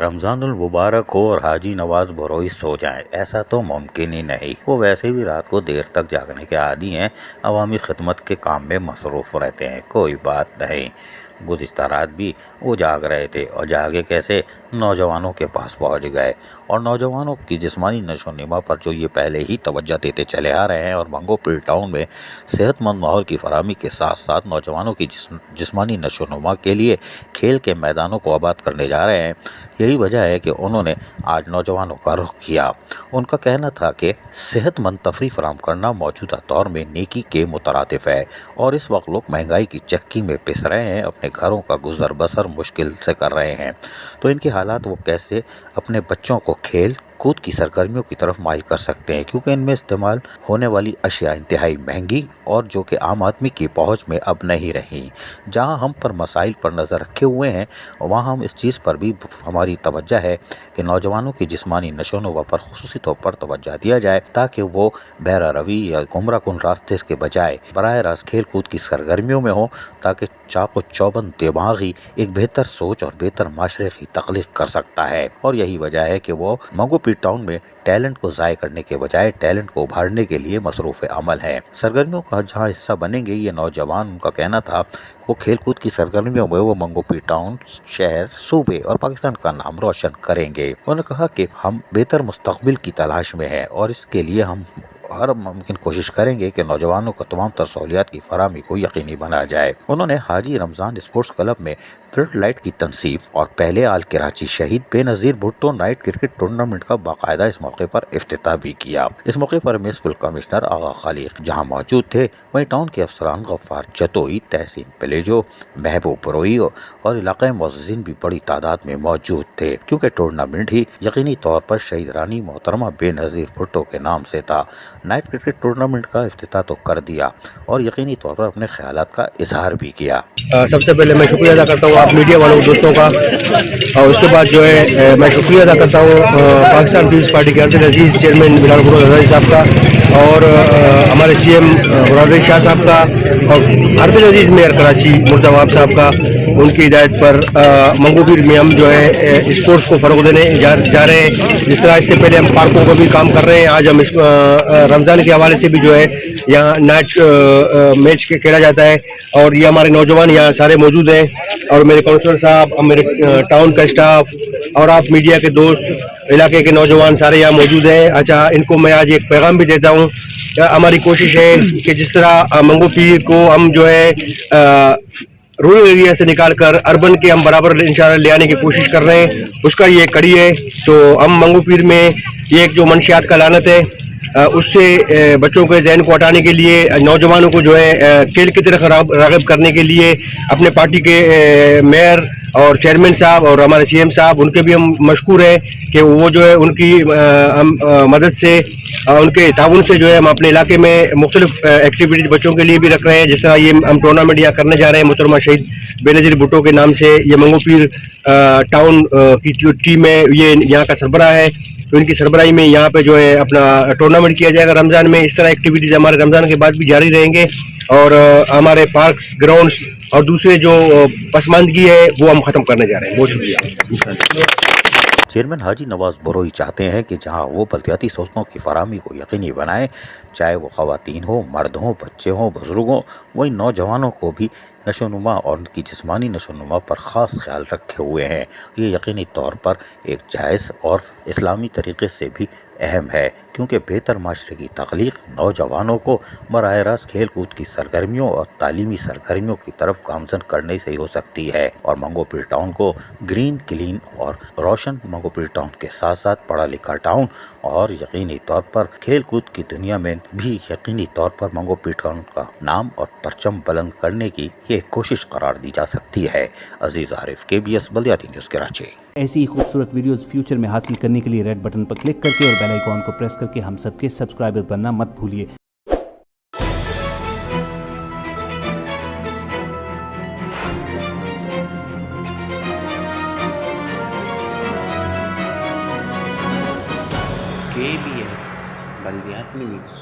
رمضان المبارک ہو اور حاجی نواز بروئی سو جائیں، ایسا تو ممکن ہی نہیں۔ وہ ویسے بھی رات کو دیر تک جاگنے کے عادی ہیں، عوامی خدمت کے کام میں مصروف رہتے ہیں، کوئی بات نہیں۔ گزشتہ رات بھی وہ جاگ رہے تھے، اور جاگے کیسے؟ نوجوانوں کے پاس پہنچ گئے، اور نوجوانوں کی جسمانی نشو و نما پر جو یہ پہلے ہی توجہ دیتے چلے آ رہے ہیں، اور منگو پل ٹاؤن میں صحت مند ماحول کی فراہمی کے ساتھ ساتھ نوجوانوں کی جسمانی نشو و نما کے لیے کھیل کے میدانوں کو آباد کرنے جا رہے ہیں، یہی وجہ ہے کہ انہوں نے آج نوجوانوں کا رخ کیا۔ ان کا کہنا تھا کہ صحت مند تفریح فراہم کرنا موجودہ دور میں نیکی کے مترادف ہے، اور اس وقت لوگ مہنگائی کی چکی میں پس رہے ہیں، اپنے گھروں کا گزر بسر مشکل سے کر رہے ہیں، تو ان کے حالات وہ کیسے اپنے بچوں کو کھیل کود کی سرگرمیوں کی طرف مائل کر سکتے ہیں، کیونکہ ان میں استعمال ہونے والی اشیاء انتہائی مہنگی اور جو کہ عام آدمی کی پہنچ میں اب نہیں رہیں۔ جہاں ہم پر مسائل پر نظر رکھے ہوئے ہیں، وہاں ہم اس چیز پر بھی ہماری توجہ ہے کہ نوجوانوں کی جسمانی نشو و نما پر خصوصی طور پر توجہ دیا جائے، تاکہ وہ بہرہ روی یا گمراہ کن راستے کے بجائے براہ راست کھیل کود کی سرگرمیوں میں ہوں، تاکہ چاق و چوبند دماغی ایک بہتر سوچ اور بہتر معاشرے کی تخلیق کر سکتا ہے۔ اور یہی وجہ ہے کہ وہ منگو پل ٹاؤن میں ٹیلنٹ کو ضائع کرنے کے بجائے ٹیلنٹ کو ابھارنے کے لیے مصروف عمل ہے۔ سرگرمیوں کا جہاں حصہ بنیں گے یہ نوجوان، ان کا کہنا تھا وہ کھیل کود کی سرگرمیوں میں وہ منگو پل ٹاؤن، شہر، صوبے اور پاکستان کا نام روشن کریں گے۔ انہوں نے کہا کہ ہم بہتر مستقبل کی تلاش میں ہیں، اور اس کے لیے ہم ہر ممکن کوشش کریں گے کہ نوجوانوں کو تمام تر سہولیات کی فراہمی کو یقینی بنایا جائے۔ انہوں نے حاجی رمضان اسپورٹس کلب میں فلڈ لائٹ کی تنصیب اور پہلے آل کراچی شہید بے نظیر بھٹو نائٹ کرکٹ ٹورنامنٹ کا باقاعدہ اس موقع پر افتتاح بھی کیا۔ اس موقع پر میونسپل کمشنر آغا خلیق جہاں موجود تھے، وہیں ٹاؤن کے افسران غفار جتوئی، تحسین پلیجو، محبوب بروئی اور علاقائی معززین بھی بڑی تعداد میں موجود تھے، کیونکہ ٹورنامنٹ ہی یقینی طور پر شہید رانی محترمہ بے نظیر بھٹو کے نام سے تھا۔ نائٹ کرکٹ ٹورنامنٹ کا افتتاح تو کر دیا، اور یقینی طور پر اپنے خیالات کا اظہار بھی کیا۔ سب سے پہلے میں شکریہ ادا کرتا ہوں آپ میڈیا والوں دوستوں کا، اور اس کے بعد جو ہے میں شکریہ ادا کرتا ہوں پاکستان پیپلز پارٹی کے عبد العزیز چیئرمین بلال فروز ہزاری صاحب کا، اور ہمارے سی ایم مراد شاہ صاحب کا، اور عبد العزیز میئر کراچی مرزا وہاب صاحب کا، ان کی ہدایت پر منگو پیر میں ہم جو ہے اسپورٹس کو فروغ دینے جا رہے ہیں۔ جس طرح اس سے پہلے ہم پارکوں کو بھی کام کر رہے ہیں، آج ہم اس رمضان کے حوالے سے بھی جو ہے یہاں نائٹ میچ کھیلا جاتا ہے، اور یہ ہمارے نوجوان یہاں سارے موجود ہیں، اور میرے کونسلر صاحب، میرے ٹاؤن کا اسٹاف، اور آپ میڈیا کے دوست، علاقے کے نوجوان سارے یہاں موجود ہیں۔ اچھا، ان کو میں آج ایک پیغام بھی دیتا ہوں۔ ہماری کوشش ہے کہ جس طرح منگو پیر کو ہم جو ہے رورل ایریا سے نکال کر اربن کے ہم برابر انشاءاللہ لے آنے کی کوشش کر رہے ہیں، اس کا یہ کڑی ہے۔ تو ہم منگو پیر میں یہ ایک جو منشیات کا لعنت ہے، اس سے بچوں کے ذہن کو ہٹانے کے لیے، نوجوانوں کو جو ہے کھیل کی طرف راغب کرنے کے لیے اپنے پارٹی کے میئر اور چیئرمین صاحب اور ہمارے سی ایم صاحب، ان کے بھی ہم مشکور ہیں کہ وہ جو ہے ان کی مدد سے، ان کے تعاون سے جو ہے ہم اپنے علاقے میں مختلف ایکٹیویٹیز بچوں کے لیے بھی رکھ رہے ہیں۔ جس طرح یہ ہم ٹورنامنٹ یہاں کرنے جا رہے ہیں محترمہ شہید بے نظیر بھٹو کے نام سے، یہ منگو پیر ٹاؤن کی جو ٹیم ہے یہ یہاں کا سربراہ ہے، تو ان کی سربراہی میں یہاں پہ جو ہے اپنا ٹورنامنٹ کیا جائے گا رمضان میں۔ اس طرح ایکٹیویٹیز ہمارے رمضان کے بعد بھی جاری رہیں گے، اور ہمارے پارکس، گراؤنڈز اور دوسرے جو پسماندگی ہے وہ ہم ختم کرنے جا رہے ہیں۔ بہت شکریہ۔ چیئرمین حاجی نواز بروئی چاہتے ہیں کہ جہاں وہ بلدیاتی سہولتوں کی فراہمی کو یقینی بنائیں، چاہے وہ خواتین ہوں، مرد ہوں، بچے ہوں، بزرگ ہوں، وہیں نوجوانوں کو بھی نشو و نما اور ان کی جسمانی نشو و نما پر خاص خیال رکھے ہوئے ہیں۔ یہ یقینی طور پر ایک جائز اور اسلامی طریقے سے بھی اہم ہے، کیونکہ بہتر معاشرے کی تخلیق نوجوانوں کو براہ راست کھیل کود کی سرگرمیوں اور تعلیمی سرگرمیوں کی طرف گامزن کرنے سے ہی ہو سکتی ہے، اور منگو پل ٹاؤن کو گرین، کلین اور روشن منگو پل ٹاؤن کے ساتھ ساتھ پڑھا لکھا ٹاؤن، اور یقینی طور پر کھیل کود کی دنیا میں بھی یقینی طور پر منگو پل ٹاؤن کا نام اور پرچم بلند کرنے کی یہ کوشش قرار دی جا سکتی ہے۔ عزیز عارف، KBS بلدیاتی نیوز کراچی۔ ایسی ہی خوبصورت ویڈیوز فیوچر میں حاصل کرنے کے لیے ریڈ بٹن پر کلک کر کے اور بیل آئیکن کو پریس کر کے ہم سب کے سبسکرائبر بننا مت بھولیے۔ KBS بلدیاتی نیوز۔